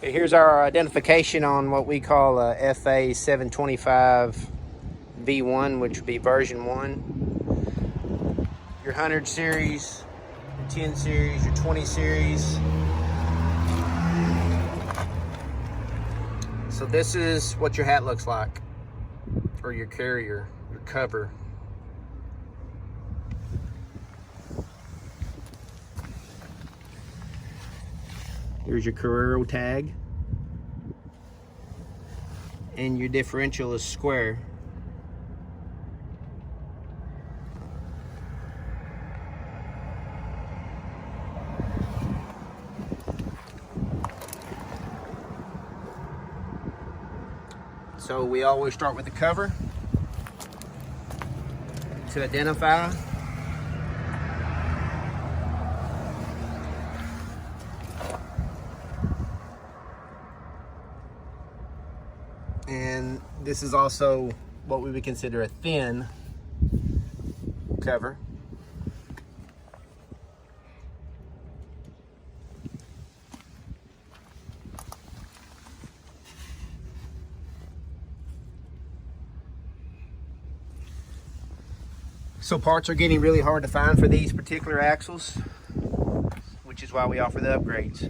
Okay, here's our identification on what we call a FA 725 V1, which would be version 1. Your 100 series, your 10 series, your 20 series. So this is what your hat looks like, or your carrier, your cover. Here's your Carraro tag. And your differential is square. So we always start with the cover to identify. And this is also what we would consider a thin cover. So parts are getting really hard to find for these particular axles, which is why we offer the upgrades.